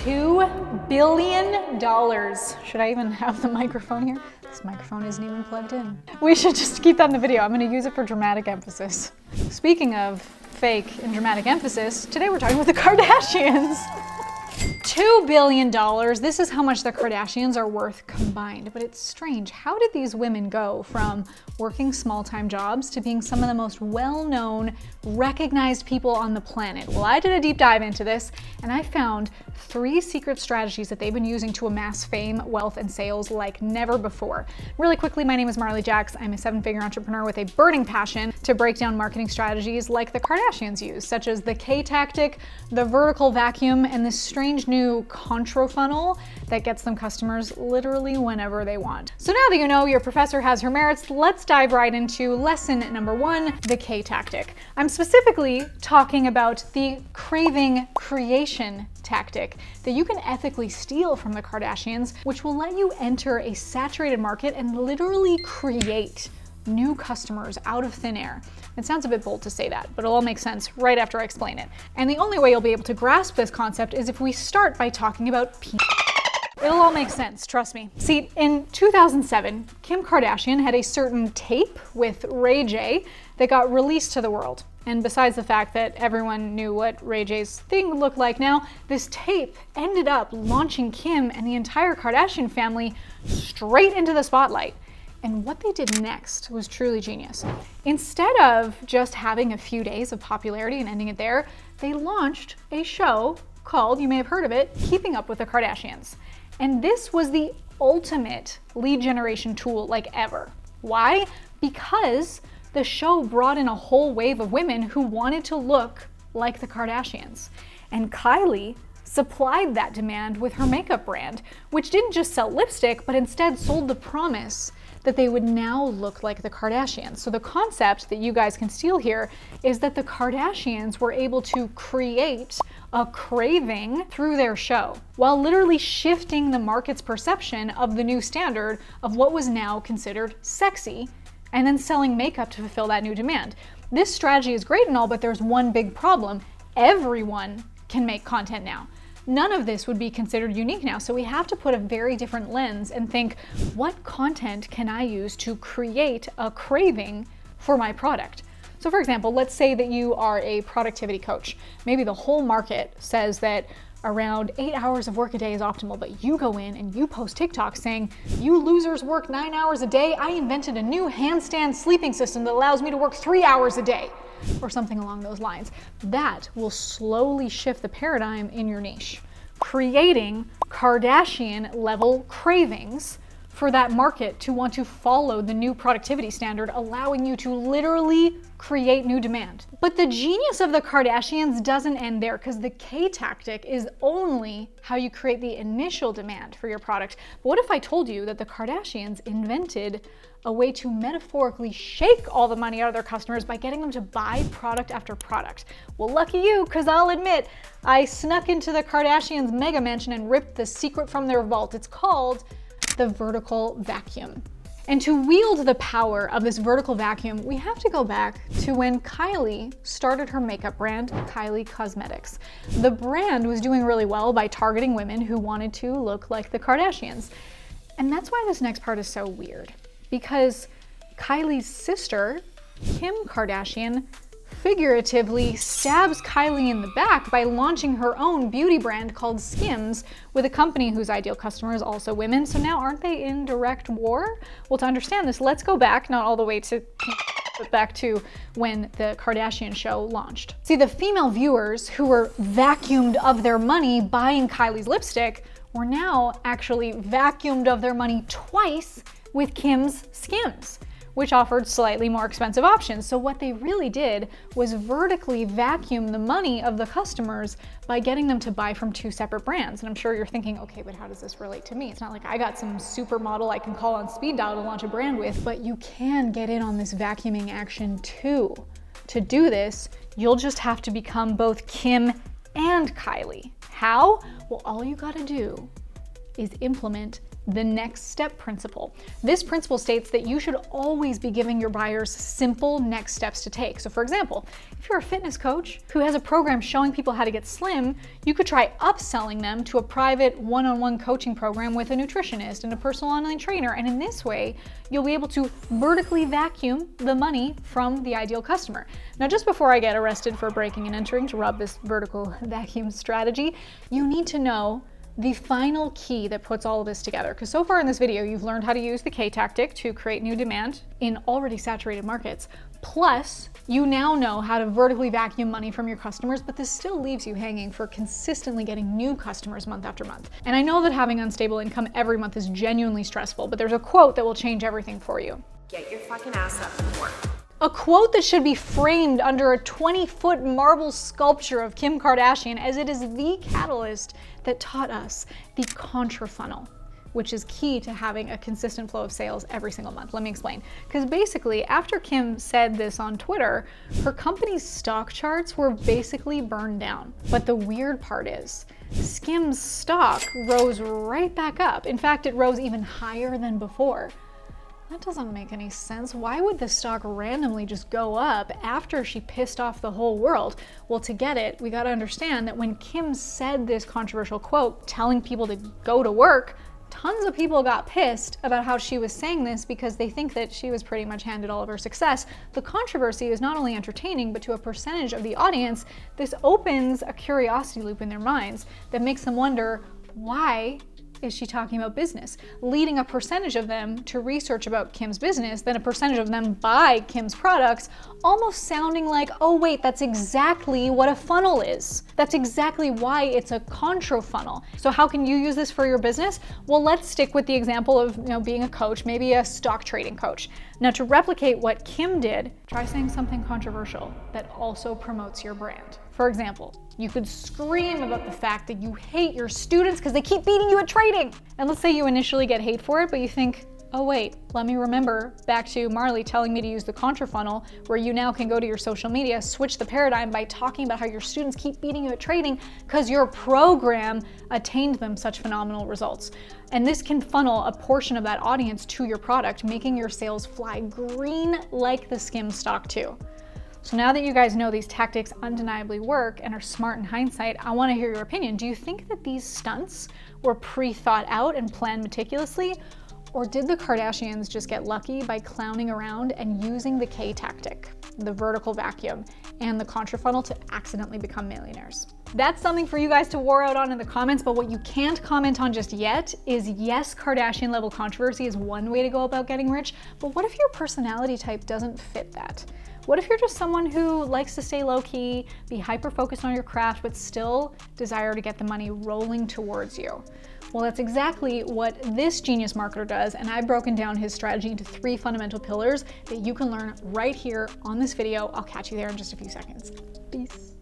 $2 billion. Should I even have the microphone here? This microphone isn't even plugged in. We should just keep that in the video. I'm gonna use it for dramatic emphasis. Speaking of fake and dramatic emphasis, today we're talking about the Kardashians. $2 billion. This is how much the Kardashians are worth combined. But it's strange. How did these women go from working small-time jobs to being some of the most well-known, recognized people on the planet? Well, I did a deep dive into this, and I found 3 secret strategies that they've been using to amass fame, wealth, and sales like never before. Really quickly, my name is Marley Jaxx. I'm a 7-figure entrepreneur with a burning passion to break down marketing strategies like the Kardashians use, such as the K Tactic, the vertical vacuum, and this strange new Contra Funnel that gets them customers literally whenever they want. So now that you know your professor has her merits, let's dive right into lesson number 1, the K Tactic. I'm specifically talking about the craving creation tactic that you can ethically steal from the Kardashians, which will let you enter a saturated market and literally create new customers out of thin air. It sounds a bit bold to say that, but it'll all make sense right after I explain it. And the only way you'll be able to grasp this concept is if we start by talking about people. It'll all make sense, trust me. See, in 2007, Kim Kardashian had a certain tape with Ray J that got released to the world. And besides the fact that everyone knew what Ray J's thing looked like now, this tape ended up launching Kim and the entire Kardashian family straight into the spotlight. And what they did next was truly genius. Instead of just having a few days of popularity and ending it there, they launched a show called, you may have heard of it, Keeping Up with the Kardashians. And this was the ultimate lead generation tool like ever. Why? Because the show brought in a whole wave of women who wanted to look like the Kardashians. And Kylie supplied that demand with her makeup brand, which didn't just sell lipstick, but instead sold the promise that they would now look like the Kardashians. So the concept that you guys can steal here is that the Kardashians were able to create a craving through their show, while literally shifting the market's perception of the new standard of what was now considered sexy, and then selling makeup to fulfill that new demand. This strategy is great and all, but there's one big problem. Everyone can make content now. None of this would be considered unique now, so we have to put a very different lens and think, what content can I use to create a craving for my product? So for example, let's say that you are a productivity coach. Maybe the whole market says that around 8 hours of work a day is optimal, but you go in and you post TikTok saying, you losers work 9 hours a day. I invented a new handstand sleeping system that allows me to work 3 hours a day, or something along those lines. That will slowly shift the paradigm in your niche, creating Kardashian level cravings for that market to want to follow the new productivity standard, allowing you to literally create new demand. But the genius of the Kardashians doesn't end there, because the K Tactic is only how you create the initial demand for your product. But what if I told you that the Kardashians invented a way to metaphorically shake all the money out of their customers by getting them to buy product after product? Well, lucky you, because I'll admit, I snuck into the Kardashians' mega mansion and ripped the secret from their vault. It's called the vertical vacuum. And to wield the power of this vertical vacuum, we have to go back to when Kylie started her makeup brand, Kylie Cosmetics. The brand was doing really well by targeting women who wanted to look like the Kardashians. And that's why this next part is so weird, because Kylie's sister, Kim Kardashian, figuratively stabs Kylie in the back by launching her own beauty brand called Skims with a company whose ideal customer is also women. So now aren't they in direct war? Well, to understand this, let's go back, not all the way to, but back to when the Kardashian show launched. See, the female viewers who were vacuumed of their money buying Kylie's lipstick were now actually vacuumed of their money twice with Kim's Skims, which offered slightly more expensive options. So what they really did was vertically vacuum the money of the customers by getting them to buy from 2 separate brands. And I'm sure you're thinking, okay, but how does this relate to me? It's not like I got some supermodel I can call on speed dial to launch a brand with, but you can get in on this vacuuming action too. To do this, you'll just have to become both Kim and Kylie. How? Well, all you gotta do is implement the next step principle. This principle states that you should always be giving your buyers simple next steps to take. So for example, if you're a fitness coach who has a program showing people how to get slim, you could try upselling them to a private one-on-one coaching program with a nutritionist and a personal online trainer. And in this way, you'll be able to vertically vacuum the money from the ideal customer. Now, just before I get arrested for breaking and entering to rub this vertical vacuum strategy, you need to know the final key that puts all of this together. Because so far in this video, you've learned how to use the K tactic to create new demand in already saturated markets. Plus, you now know how to vertically vacuum money from your customers, but this still leaves you hanging for consistently getting new customers month after month. And I know that having unstable income every month is genuinely stressful, but there's a quote that will change everything for you. Get your fucking ass up and work. A quote that should be framed under a 20-foot marble sculpture of Kim Kardashian, as it is the catalyst that taught us the Contra Funnel, which is key to having a consistent flow of sales every single month. Let me explain. Because basically, after Kim said this on Twitter, her company's stock charts were basically burned down. But the weird part is, Skim's stock rose right back up. In fact, it rose even higher than before. That doesn't make any sense. Why would the stock randomly just go up after she pissed off the whole world? Well, to get it, we gotta understand that when Kim said this controversial quote, telling people to go to work, tons of people got pissed about how she was saying this because they think that she was pretty much handed all of her success. The controversy is not only entertaining, but to a percentage of the audience, this opens a curiosity loop in their minds that makes them wonder, why is she talking about business? Leading a percentage of them to research about Kim's business, then a percentage of them buy Kim's products, almost sounding like, oh wait, that's exactly what a funnel is. That's exactly why it's a contra funnel. So how can you use this for your business? Well, let's stick with the example of being a coach, maybe a stock trading coach. Now, to replicate what Kim did, try saying something controversial that also promotes your brand. For example, you could scream about the fact that you hate your students because they keep beating you at trading. And let's say you initially get hate for it, but you think, oh wait, let me remember back to Marley telling me to use the Contra Funnel, where you now can go to your social media, switch the paradigm by talking about how your students keep beating you at trading because your program attained them such phenomenal results. And this can funnel a portion of that audience to your product, making your sales fly green like the Skim stock too. So now that you guys know these tactics undeniably work and are smart in hindsight, I want to hear your opinion. Do you think that these stunts were pre-thought out and planned meticulously? Or did the Kardashians just get lucky by clowning around and using the K tactic, the vertical vacuum, and the Contra Funnel to accidentally become millionaires? That's something for you guys to war out on in the comments, but what you can't comment on just yet is, yes, Kardashian level controversy is one way to go about getting rich, but what if your personality type doesn't fit that? What if you're just someone who likes to stay low-key, be hyper-focused on your craft, but still desire to get the money rolling towards you? Well, that's exactly what this genius marketer does, and I've broken down his strategy into 3 fundamental pillars that you can learn right here on this video. I'll catch you there in just a few seconds. Peace.